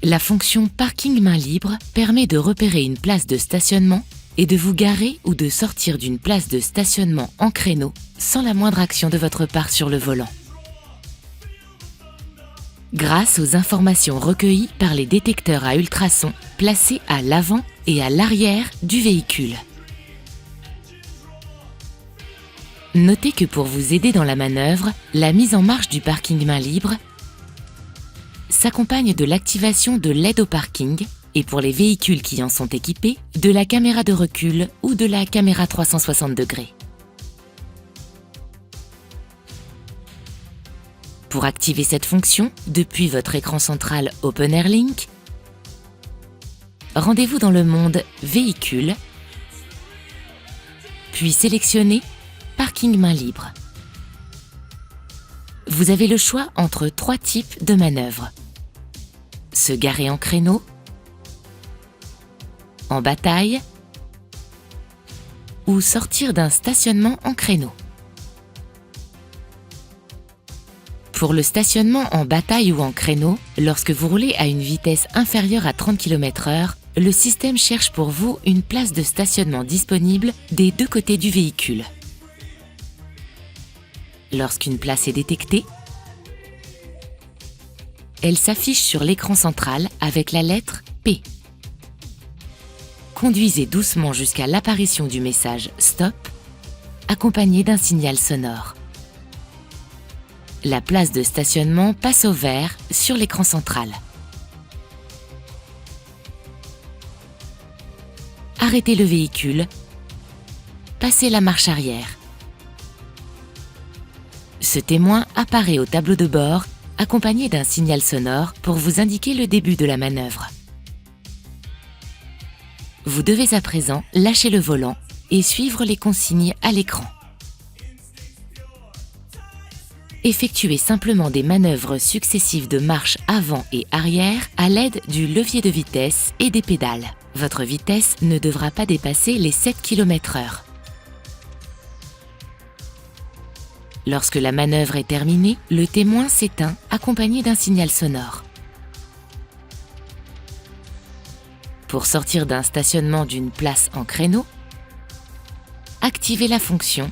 La fonction Parking main libre permet de repérer une place de stationnement et de vous garer ou de sortir d'une place de stationnement en créneau sans la moindre action de votre part sur le volant. Grâce aux informations recueillies par les détecteurs à ultrasons placés à l'avant et à l'arrière du véhicule. Notez que pour vous aider dans la manœuvre, la mise en marche du parking main libre s'accompagne de l'activation de l'aide au parking et pour les véhicules qui en sont équipés, de la caméra de recul ou de la caméra 360 degrés. Pour activer cette fonction, depuis votre écran central OpenAirLink, rendez-vous dans le mode Véhicule, puis sélectionnez Parking main libre. Vous avez le choix entre 3 types de manœuvres. Se garer en créneau, en bataille ou sortir d'un stationnement en créneau. Pour le stationnement en bataille ou en créneau, lorsque vous roulez à une vitesse inférieure à 30 km/h, le système cherche pour vous une place de stationnement disponible des 2 côtés du véhicule. Lorsqu'une place est détectée, elle s'affiche sur l'écran central avec la lettre P. Conduisez doucement jusqu'à l'apparition du message « Stop » accompagné d'un signal sonore. La place de stationnement passe au vert sur l'écran central. Arrêtez le véhicule. Passez la marche arrière. Ce témoin apparaît au tableau de bord accompagné d'un signal sonore pour vous indiquer le début de la manœuvre. Vous devez à présent lâcher le volant et suivre les consignes à l'écran. Effectuez simplement des manœuvres successives de marche avant et arrière à l'aide du levier de vitesse et des pédales. Votre vitesse ne devra pas dépasser les 7 km/h. Lorsque la manœuvre est terminée, le témoin s'éteint accompagné d'un signal sonore. Pour sortir d'un stationnement d'une place en créneau, activez la fonction,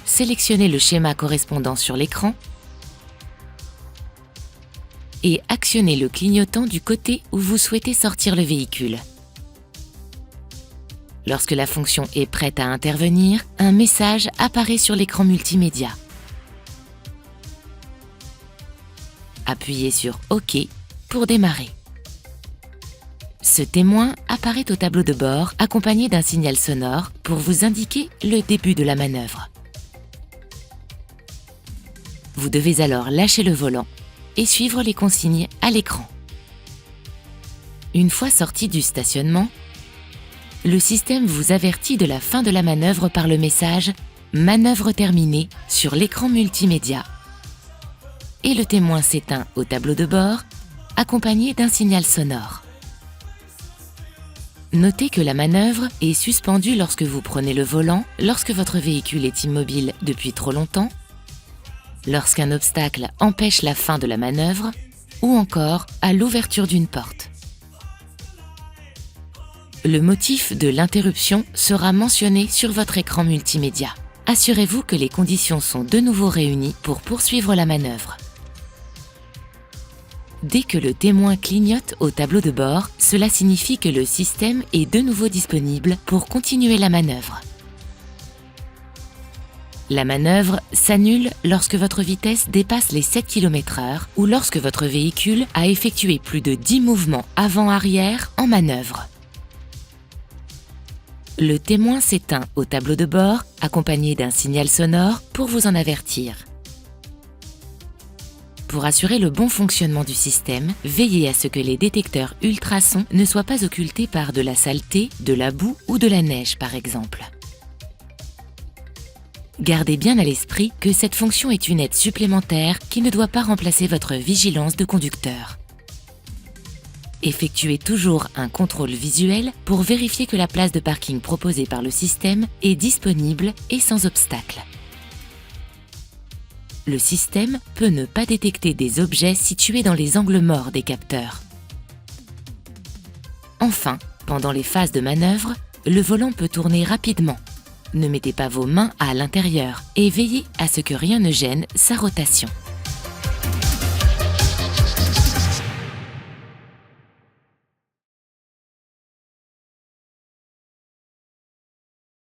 sélectionnez le schéma correspondant sur l'écran et actionnez le clignotant du côté où vous souhaitez sortir le véhicule. Lorsque la fonction est prête à intervenir, un message apparaît sur l'écran multimédia. Appuyez sur OK pour démarrer. Ce témoin apparaît au tableau de bord accompagné d'un signal sonore pour vous indiquer le début de la manœuvre. Vous devez alors lâcher le volant et suivre les consignes à l'écran. Une fois sorti du stationnement, le système vous avertit de la fin de la manœuvre par le message « Manœuvre terminée » sur l'écran multimédia. Et le témoin s'éteint au tableau de bord, accompagné d'un signal sonore. Notez que la manœuvre est suspendue lorsque vous prenez le volant, lorsque votre véhicule est immobile depuis trop longtemps, lorsqu'un obstacle empêche la fin de la manœuvre, ou encore à l'ouverture d'une porte. Le motif de l'interruption sera mentionné sur votre écran multimédia. Assurez-vous que les conditions sont de nouveau réunies pour poursuivre la manœuvre. Dès que le témoin clignote au tableau de bord, cela signifie que le système est de nouveau disponible pour continuer la manœuvre. La manœuvre s'annule lorsque votre vitesse dépasse les 7 km/h ou lorsque votre véhicule a effectué plus de 10 mouvements avant-arrière en manœuvre. Le témoin s'éteint au tableau de bord, accompagné d'un signal sonore pour vous en avertir. Pour assurer le bon fonctionnement du système, veillez à ce que les détecteurs ultrasons ne soient pas occultés par de la saleté, de la boue ou de la neige par exemple. Gardez bien à l'esprit que cette fonction est une aide supplémentaire qui ne doit pas remplacer votre vigilance de conducteur. Effectuez toujours un contrôle visuel pour vérifier que la place de parking proposée par le système est disponible et sans obstacle. Le système peut ne pas détecter des objets situés dans les angles morts des capteurs. Enfin, pendant les phases de manœuvre, le volant peut tourner rapidement. Ne mettez pas vos mains à l'intérieur et veillez à ce que rien ne gêne sa rotation.